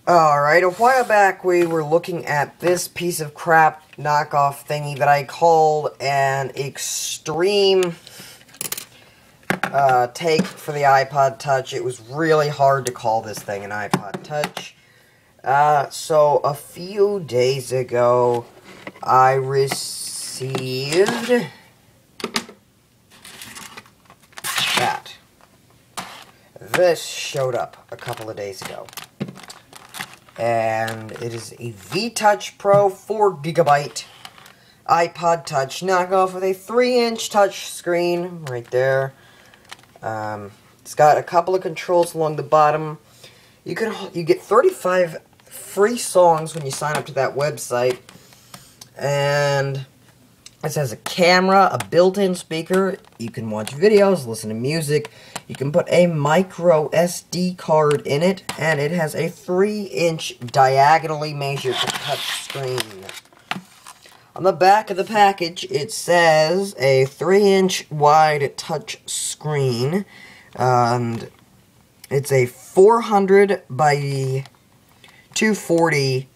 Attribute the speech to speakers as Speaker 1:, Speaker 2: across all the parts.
Speaker 1: Alright, a while back we were looking at this piece of crap knockoff thingy that I called an extreme take for the iPod Touch. It was really hard to call this thing an iPod Touch. So a few days ago, I received that. This showed up a couple of days ago. And it is a V-Touch Pro 4GB iPod Touch knockoff with a 3-inch touch screen right there. It's got a couple of controls along the bottom. You get 35 free songs when you sign up to that website, and it has a camera, a built-in speaker. You can watch videos, listen to music. You can put a micro SD card in it, and it has a 3-inch diagonally measured touch screen. On the back of the package, it says a 3-inch wide touch screen, and it's a 400 by 240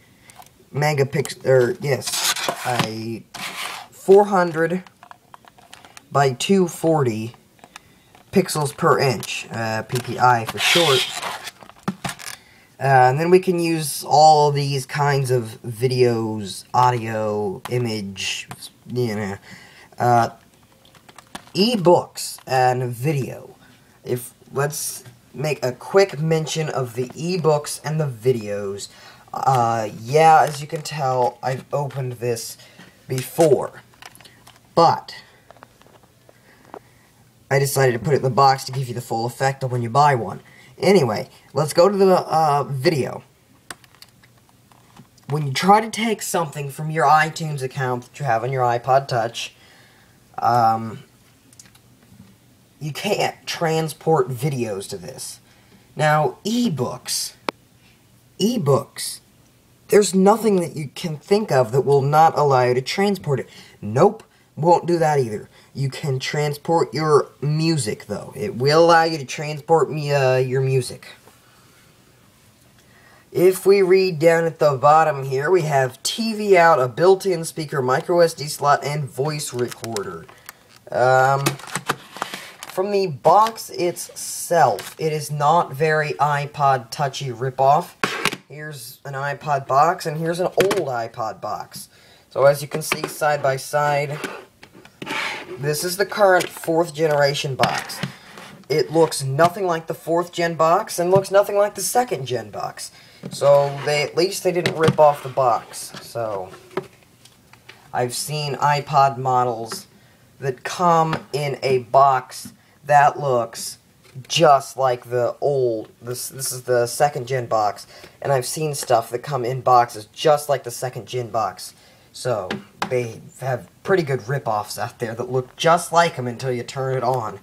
Speaker 1: megapixel, a 400 by 240 pixels per inch, PPI for short. And then we can use all these kinds of videos, audio, image, e-books and video. Let's make a quick mention of the e-books and the videos. Yeah, as you can tell, I've opened this before, but I decided to put it in the box to give you the full effect of when you buy one. Anyway, let's go to the video. When you try to take something from your iTunes account that you have on your iPod Touch, you can't transport videos to this. Now, e-books, there's nothing that you can think of that will not allow you to transport it. Nope, won't do that either. You can transport your music, though. It will allow you to transport your music. If we read down at the bottom here, we have TV out, a built-in speaker, micro SD slot, and voice recorder. From the box itself, it is not very iPod Touchy ripoff. Here's an iPod box, and here's an old iPod box. So as you can see side by side, this is the current 4th generation box. It looks nothing like the 4th gen box, and looks nothing like the 2nd gen box. So at least they didn't rip off the box. So I've seen iPod models that come in a box that looks just like the old, this is the 2nd gen box, and I've seen stuff that come in boxes just like the 2nd gen box. So they have pretty good rip-offs out there that look just like them until you turn it on.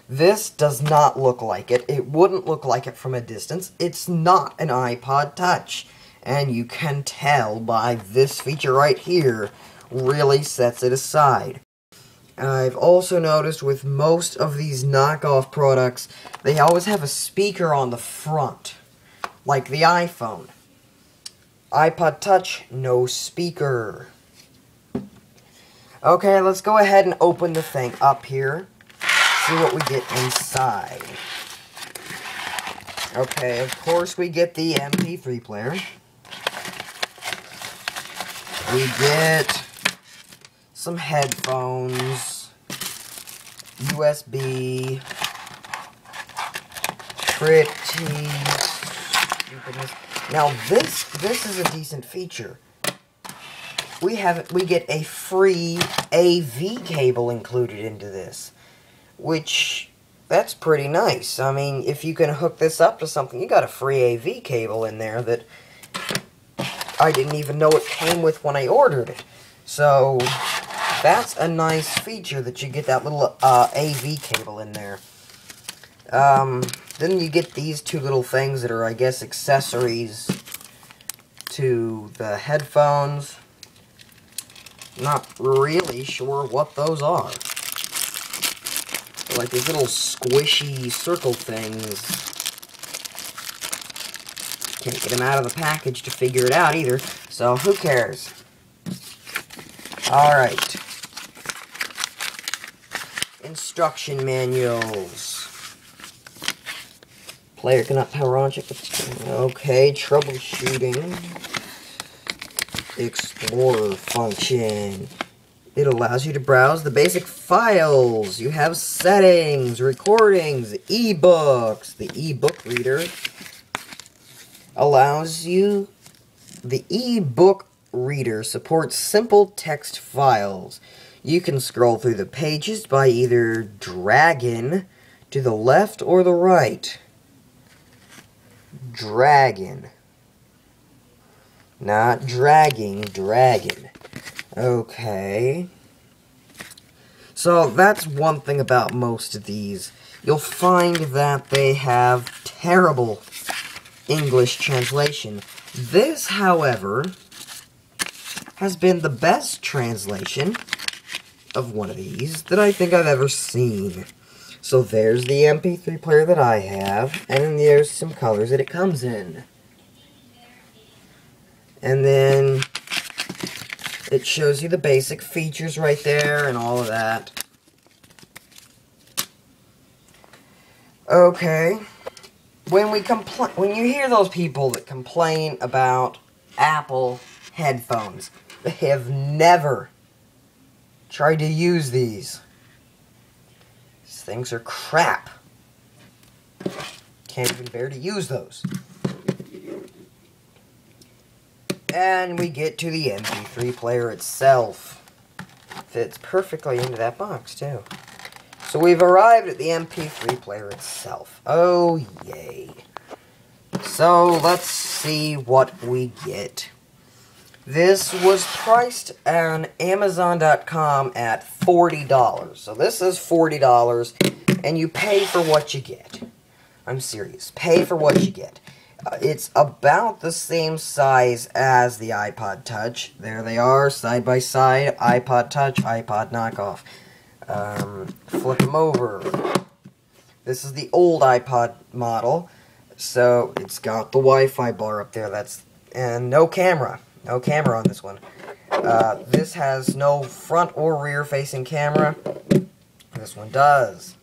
Speaker 1: This does not look like it. It wouldn't look like it from a distance. It's not an iPod Touch, and you can tell by this feature right here really sets it aside. I've also noticed with most of these knockoff products, they always have a speaker on the front, like the iPhone. iPod Touch, no speaker. Okay, let's go ahead and open the thing up here, see what we get inside. Okay, of course we get the MP3 player. We get some headphones, USB, pretty stupidness. Now this is a decent feature. We get a free AV cable included into this, which that's pretty nice. I mean, if you can hook this up to something, you got a free AV cable in there that I didn't even know it came with when I ordered it. So that's a nice feature that you get that little AV cable in there. Then you get these two little things that are, I guess, accessories to the headphones. Not really sure what those are. They're like these little squishy circle things. Can't get them out of the package to figure it out either, so who cares? Alright. Instruction manuals. Player cannot power on, check the... Okay, troubleshooting. Explorer function. It allows you to browse the basic files. You have settings, recordings, ebooks. The ebook reader allows you... The ebook reader supports simple text files. You can scroll through the pages by either dragging to the left or the right. Dragging. Not dragging, dragging. Okay. So that's one thing about most of these. You'll find that they have terrible English translation. This, however, has been the best translation of one of these that I think I've ever seen. So there's the MP3 player that I have, and then there's some colors that it comes in. And then it shows you the basic features right there and all of that. Okay. When you hear those people that complain about Apple headphones, they have never tried to use these. These things are crap. Can't even bear to use those. And we get to the MP3 player itself. Fits perfectly into that box, too. So we've arrived at the MP3 player itself. Oh, yay. So, let's see what we get. This was priced on Amazon.com at $40. So this is $40, and you pay for what you get. I'm serious. Pay for what you get. It's about the same size as the iPod Touch. There they are, side by side. iPod Touch, iPod knockoff. Flip them over. This is the old iPod model. So it's got the Wi-Fi bar up there. And no camera. No camera on this one. This has no front or rear facing camera. This one does.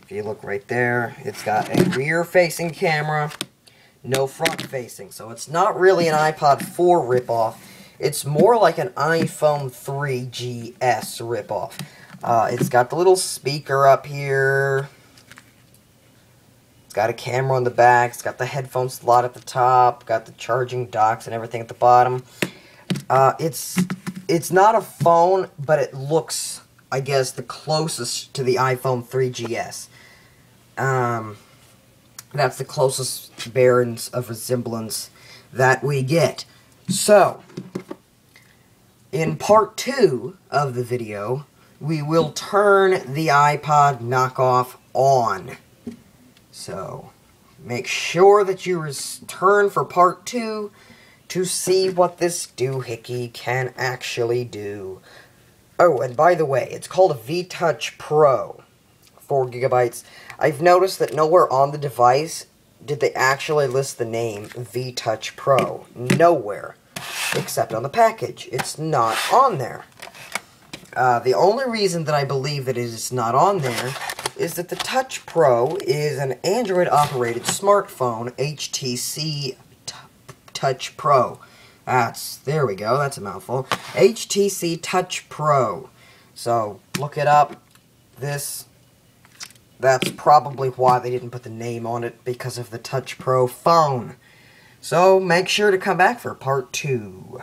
Speaker 1: If you look right there, it's got a rear facing camera. No front facing, so it's not really an iPod 4 ripoff. It's more like an iPhone 3GS ripoff. It's got the little speaker up here. It's got a camera on the back. It's got the headphone slot at the top. Got the charging docks and everything at the bottom. It's not a phone, but it looks, I guess, the closest to the iPhone 3GS. That's the closest bearings of resemblance that we get. So, in part 2 of the video, we will turn the iPod knockoff on. So, make sure that you return for part 2 to see what this doohickey can actually do. Oh, and by the way, it's called a V-Touch Pro. 4 gigabytes. I've noticed that nowhere on the device did they actually list the name V-Touch Pro. Nowhere. Except on the package. It's not on there. The only reason that I believe that it is not on there is that the Touch Pro is an Android-operated smartphone, HTC Touch Pro. There we go, that's a mouthful. HTC Touch Pro. So, look it up. That's probably why they didn't put the name on it, because of the Touch Pro phone. So, make sure to come back for part 2.